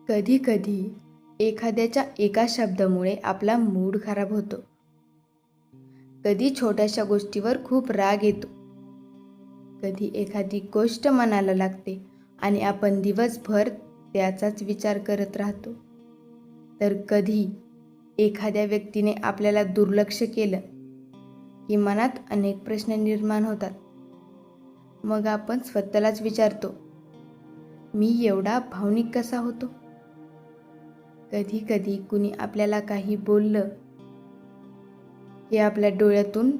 कधी-कधी एखाद्याच्या एका शब्दामुळे आपला मूड खराब होतो. कधी छोट्याशा गोष्टीवर खूप राग येतो. कधी एखादी गोष्ट मनाला लागते आणि आपण दिवसभर त्याचाच विचार करत राहतो. तर कधी एखाद्या व्यक्तीने आपल्याला दुर्लक्ष केलं की मनात अनेक प्रश्न निर्माण होतात. मग आपण स्वतःलाच विचारतो, मी एवढा भावनिक कसा होतो? कधी कधी कुणी आपल्याला काही बोललं की आपल्या डोळ्यातून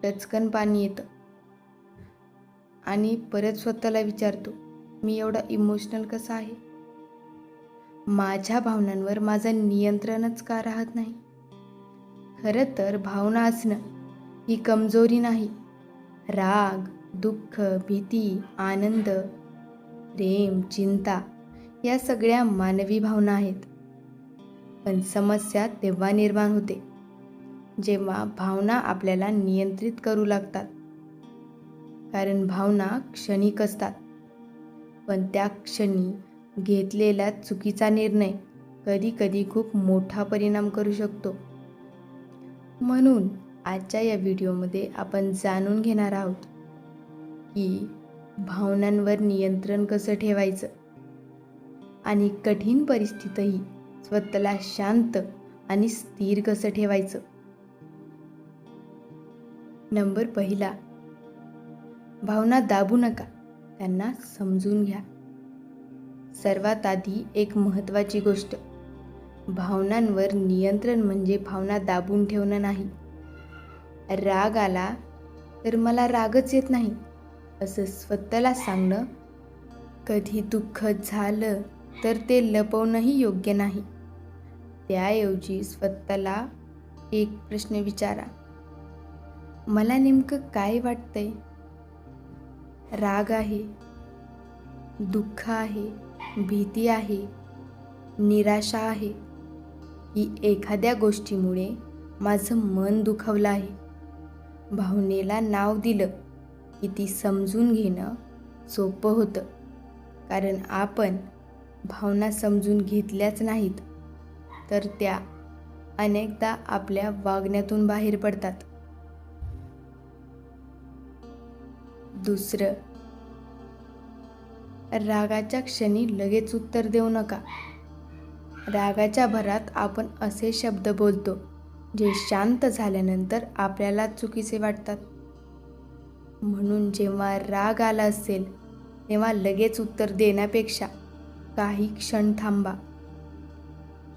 टचकन पाणी येतं आणि परत स्वतःला विचारतो, मी एवढा इमोशनल कसा आहे? माझ्या भावनांवर माझं नियंत्रणच का राहत नाही? खरं तर भावना असणं ही कमजोरी नाही. राग, दुःख, भीती, आनंद, प्रेम, चिंता या सगळ्या मानवी भावना आहेत. पण समस्या तेव्हा निर्माण होते जेव्हा भावना आपल्याला नियंत्रित करू लागतात. कारण भावना क्षणिक असतात, पण त्या क्षणी घेतलेला चुकीचा निर्णय कधी कधी खूप मोठा परिणाम करू शकतो. म्हणून आजच्या या व्हिडिओमध्ये आपण जाणून घेणार आहोत की भावनांवर नियंत्रण कसं ठेवायचं आणि कठीण परिस्थितीतही स्वतःला शांत आणि स्थिर कसं ठेवायचं. नंबर पहिला, भावना दाबू नका, त्यांना समजून घ्या. सर्वात आधी एक महत्त्वाची गोष्ट, भावनांवर नियंत्रण म्हणजे भावना दाबून ठेवणं नाही. राग आला तर मला रागच येत नाही असं स्वतःला सांगणं, कधी दुःख झालं तर ते लपवणंही योग्य नाही. त्याऐवजी स्वतःला एक प्रश्न विचारा, मला नेमकं काय वाटतंय? राग आहे, दुःख आहे, भीती आहे, निराशा आहे, की एखाद्या गोष्टीमुळे माझं मन दुखावलं आहे? भावनेला नाव दिलं की ती समजून घेणं सोपं होतं. कारण आपण भावना समजून घेतल्याच नाहीत तर त्या अनेकदा आपल्या वागण्यातून बाहेर पडतात. दुसरं, रागाच्या क्षणी लगेच उत्तर देऊ नका. रागाच्या भरात आपण असे शब्द बोलतो जे शांत झाल्यानंतर आपल्याला चुकीचे वाटतात. म्हणून जेव्हा राग आला असेल तेव्हा लगेच उत्तर देण्यापेक्षा काही क्षण थांबा.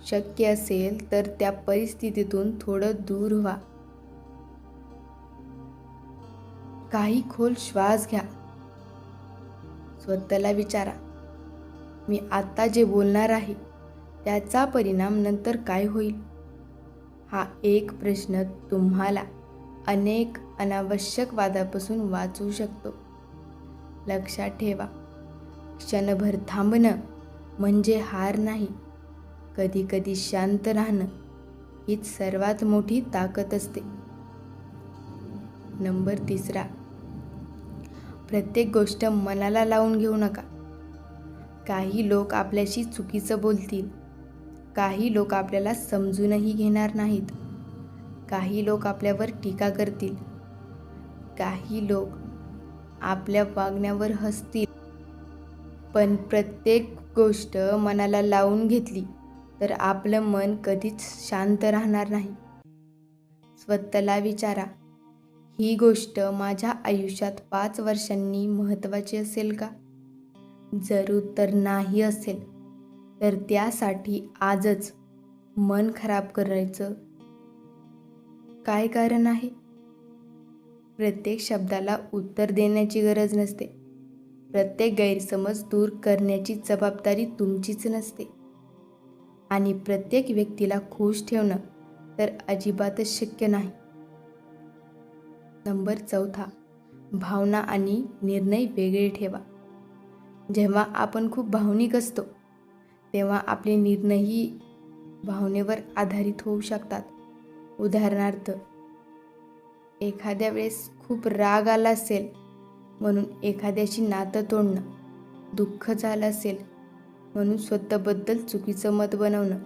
शक्य असेल तर त्या परिस्थितीतून थोडं दूर व्हा. काही खोल श्वास घ्या. स्वतःला विचारा, मी आता जे बोलणार आहे त्याचा परिणाम नंतर काय होईल? हा एक प्रश्न तुम्हाला अनेक अनावश्यक वादापासून वाचवू शकतो. लक्षात ठेवा, क्षणभर थांबणं म्हणजे हार नाही. कधी कधी शांत राहणं हीच सर्वात मोठी ताकद असते. नंबर तिसरा, प्रत्येक गोष्ट मनाला लावून घेऊ नका. काही लोक आपल्याशी चुकीचं बोलतील, काही लोक आपल्याला समजूनही घेणार नाहीत, काही लोक आपल्यावर टीका करतील, काही लोक आपल्या वागण्यावर हसतील. पण प्रत्येक गोष्ट मनाला लावून घेतली तर आपलं मन कधीच शांत राहणार नाही. स्वतःला विचारा, ही गोष्ट माझ्या आयुष्यात 5 वर्षांनी महत्त्वाची असेल का? जर उत्तर नाही असेल तर त्यासाठी आजच मन खराब करायचं काय कारण आहे? प्रत्येक शब्दाला उत्तर देण्याची गरज नसते. प्रत्येक गैरसमज दूर करण्याची जबाबदारी तुमचीच नसते. आणि प्रत्येक व्यक्तीला खुश ठेवणं तर अजिबातच शक्य नाही. नंबर चौथा, भावना आणि निर्णय वेगळे ठेवा. जेव्हा आपण खूप भावनिक असतो तेव्हा आपले निर्णयही भावनेवर आधारित होऊ शकतात. उदाहरणार्थ, एखाद्या वेळेस खूप राग आला असेल म्हणून एखाद्याशी नातं तोडणं, दुःख झालं असेल म्हणून स्वतःबद्दल चुकीचं मत बनवणं,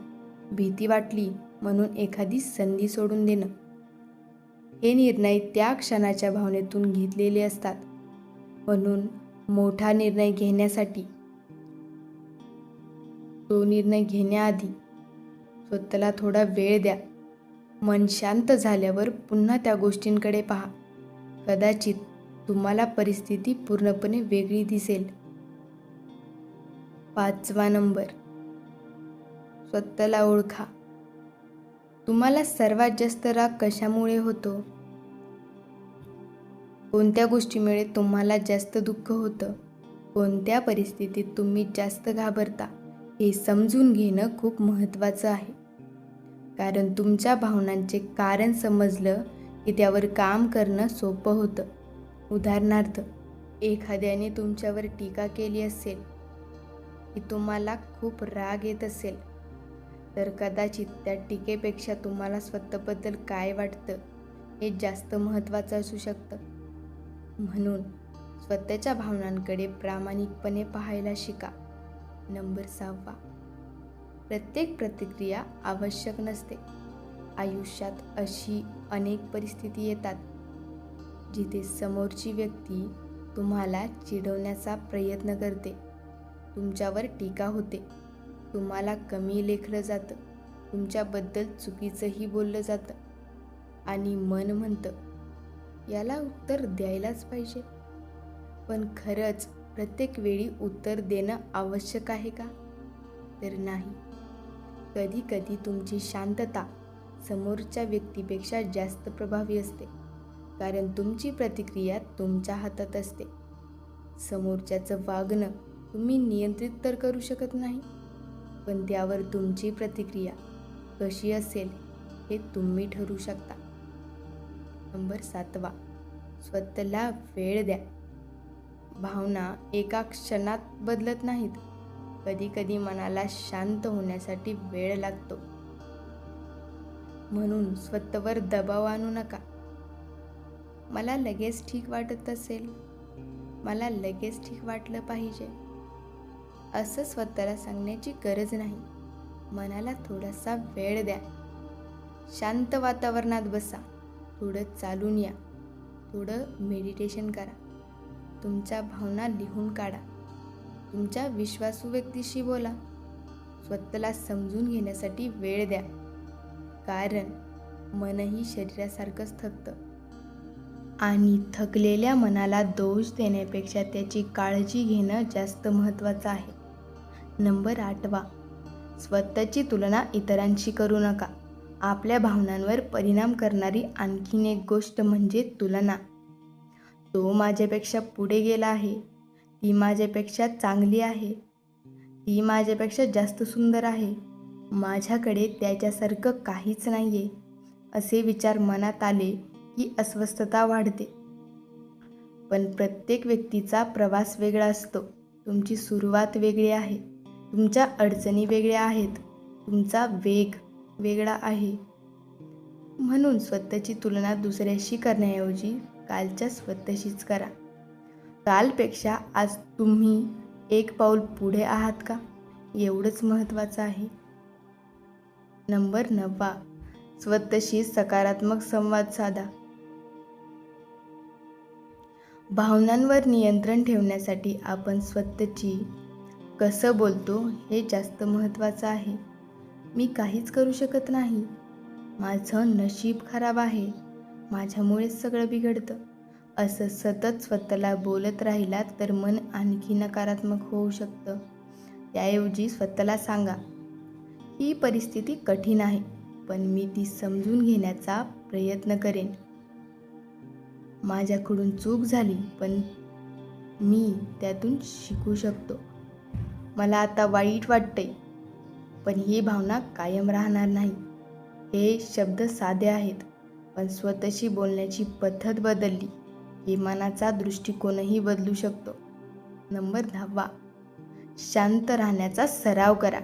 भीती वाटली म्हणून एखादी संधी सोडून देणं. हे निर्णय त्या क्षणाच्या भावनेतून घेतलेले असतात. म्हणून मोठा निर्णय घेण्यासाठी तो निर्णय घेण्याआधी स्वतःला थोडा वेळ द्या. मन शांत झाल्यावर पुन्हा त्या गोष्टींकडे पहा. कदाचित तुम्हाला परिस्थिती पूर्णपणे वेगळी दिसेल. 5वा नंबर, स्वतःला ओळखा. तुम्हाला सर्वात जास्त राग कशामुळे होतो? कोणत्या गोष्टीमुळे तुम्हाला जास्त दुःख होतं? कोणत्या परिस्थितीत तुम्ही जास्त घाबरता? हे समजून घेणं खूप महत्त्वाचं आहे. कारण तुमच्या भावनांचे कारण समजलं की त्यावर काम करणं सोपं होतं. उदाहरणार्थ, एखाद्याने तुमच्यावर टीका केली असेल की तुम्हाला खूप राग येत असेल, तर कदाचित त्या टीकेपेक्षा तुम्हाला स्वतःबद्दल काय वाटतं हे जास्त महत्त्वाचं असू शकतं. म्हणून स्वतःच्या भावनांकडे प्रामाणिकपणे पाहायला शिका. नंबर 6वा, प्रत्येक प्रतिक्रिया आवश्यक नसते. आयुष्यात अशी अनेक परिस्थिती येतात जिथे समोरची व्यक्ती तुम्हाला चिडवण्याचा प्रयत्न करते, तुमच्यावर टीका होते, तुम्हाला कमी लेखलं जातं, तुमच्याबद्दल चुकीचंही बोललं जातं आणि मन म्हणतं याला उत्तर द्यायलाच पाहिजे. पण खरंच प्रत्येक वेळी उत्तर देणं आवश्यक आहे का? तर नाही. कधी कधी तुमची शांतता समोरच्या व्यक्तीपेक्षा जास्त प्रभावी असते, कारण तुमची प्रतिक्रिया तुमच्या हातात असते. समोरच्याचं वागणं तुम्ही नियंत्रित तर करू शकत नाही, पण त्यावर तुमची प्रतिक्रिया कशी असेल हे तुम्ही ठरवू शकता. नंबर 7वा, स्वतःला वेळ द्या. भावना एका क्षणात बदलत नाहीत. कधी कधी मनाला शांत होण्यासाठी वेळ लागतो. म्हणून स्वतःवर दबाव आणू नका. मला लगेच ठीक वाटत असेल, मला लगेच ठीक वाटलं पाहिजे, असं स्वतःला सांगण्याची गरज नाही. मनाला थोडासा वेळ द्या. शांत वातावरणात बसा, थोडं चालून या, थोडं मेडिटेशन करा, तुमच्या भावना लिहून काढा, तुमच्या विश्वासू व्यक्तीशी बोला. स्वतःला समजून घेण्यासाठी वेळ द्या, कारण मनही शरीरासारखंच थकतं आणि थकलेल्या मनाला दोष देण्यापेक्षा त्याची काळजी घेणं जास्त महत्त्वाचं आहे. नंबर 8वा, स्वतःची तुलना इतरांशी करू नका. आपल्या भावनांवर परिणाम करणारी आणखीन एक गोष्ट म्हणजे तुलना. तो माझ्यापेक्षा पुढे गेला आहे, ती माझ्यापेक्षा चांगली आहे, ती माझ्यापेक्षा जास्त सुंदर आहे, माझ्याकडे त्याच्यासारखं काहीच नाही आहे, असे विचार मनात आले की अस्वस्थता वाढते. पण प्रत्येक व्यक्तीचा प्रवास वेगळा असतो. तुमची सुरुवात वेगळी आहे, तुमच्या अडचणी वेगळ्या आहेत, तुमचा वेग वेगळा आहे. म्हणून स्वतःची तुलना दुसऱ्याशी करण्याऐवजी कालच्या स्वतःशीच करा. कालपेक्षा आज तुम्ही एक पाऊल पुढे आहात का, एवढंच महत्त्वाचं आहे. नंबर 9वा, स्वतःशी सकारात्मक संवाद साधा. भावनांवर नियंत्रण ठेवण्यासाठी आपण स्वतःची कसं बोलतो हे जास्त महत्त्वाचं आहे. मी काहीच करू शकत नाही, माझं नशीब खराब आहे, माझ्यामुळेच सगळं बिघडतं, असं सतत स्वतःला बोलत राहिलात तर मन आणखी नकारात्मक होऊ शकतं. त्याऐवजी स्वतःला सांगा, ही परिस्थिती कठीण आहे, पण मी ती समजून घेण्याचा प्रयत्न करेन. माझ्याकडून चूक झाली, पण मी त्यातून शिकू शकतो. मला आता वाईट वाटतंय, पण ही भावना कायम राहणार नाही. हे शब्द साधे आहेत, पण स्वतःशी बोलण्याची पद्धत बदलली की मनाचा दृष्टिकोनही बदलू शकतो. नंबर 10वा, शांत राहण्याचा सराव करा.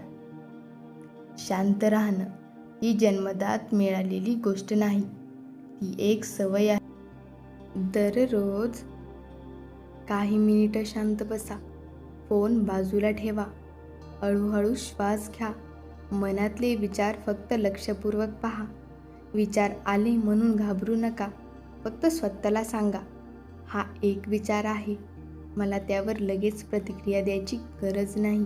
शांत राहणं ही जन्मजात मिळालेली गोष्ट नाही, ती एक सवय आहे. दररोज काही मिनिटं शांत बसा, फोन बाजूला ठेवा, हळूहळू श्वास घ्या. मनातले विचार फक्त लक्षपूर्वक पहा. विचार आले म्हणून घाबरू नका. फक्त स्वतःला सांगा, हा एक विचार आहे, मला त्यावर लगेच प्रतिक्रिया द्यायची गरज नाही.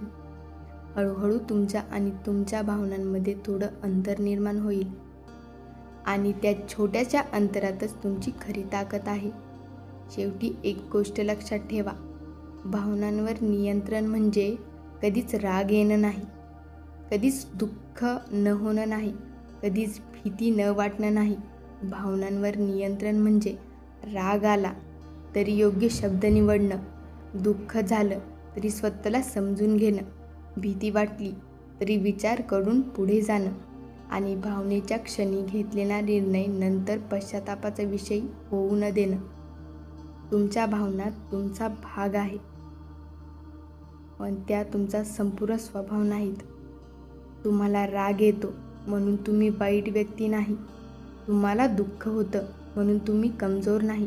हळूहळू तुमच्या आणि तुमच्या भावनांमध्ये थोडं अंतर निर्माण होईल आणि त्या छोट्याशा अंतरातच तुमची खरी ताकद आहे. शेवटी एक गोष्ट लक्षात ठेवा, भावनांवर नियंत्रण म्हणजे कधीच राग येणं नाही, कधीच दुःख न होणं नाही, कधीच भीती न वाटणं नाही. भावनांवर नियंत्रण म्हणजे राग आला तरी योग्य शब्द निवडणं, दुःख झालं तरी स्वतःला समजून घेणं, भीती वाटली तरी विचार करून पुढे जाणं आणि भावनेच्या क्षणी घेतलेला निर्णय नंतर पश्चातापाचा विषय होऊ न देणं. तुमच्या भावना तुमचा भाग आहे, पण त्या तुमचा संपूर्ण स्वभाव नाहीत. तुम्हाला राग येतो म्हणून तुम्ही वाईट व्यक्ती नाही. तुम्हाला दुःख होतं म्हणून तुम्ही कमजोर नाही.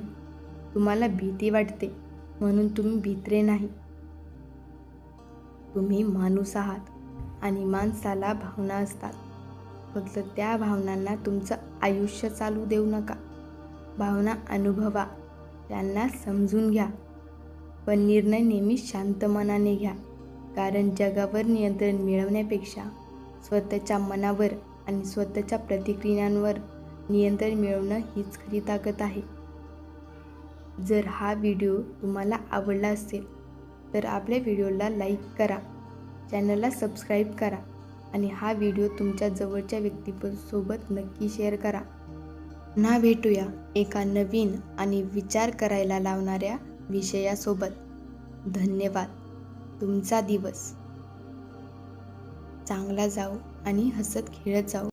तुम्हाला भीती वाटते म्हणून तुम्ही भित्रे नाही. तुम्ही माणूस आहात आणि माणसाला भावना असतात. फक्त त्या भावनांना तुमचं आयुष्य चालू देऊ नका. भावना अनुभवा, त्यांना समजून घ्या, पण निर्णय नेहमी शांत मनाने घ्या. कारण जगावर नियंत्रण मिळवण्यापेक्षा स्वतःच्या मनावर आणि स्वतःच्या प्रतिक्रियांवर नियंत्रण मिळवणं हीच खरी ताकद आहे. जर हा व्हिडिओ तुम्हाला आवडला असेल तर आपल्या व्हिडिओला लाईक करा, चॅनलला सबस्क्राईब करा आणि हा व्हिडिओ तुमच्या जवळच्या व्यक्तीसोबत नक्की शेअर करा. पुन्हा भेटूया एका नवीन आणि विचार करायला लावणाऱ्या विषयासोबत. धन्यवाद. तुमचा दिवस चांगला जाओ आणि हसत खेळत जाओ.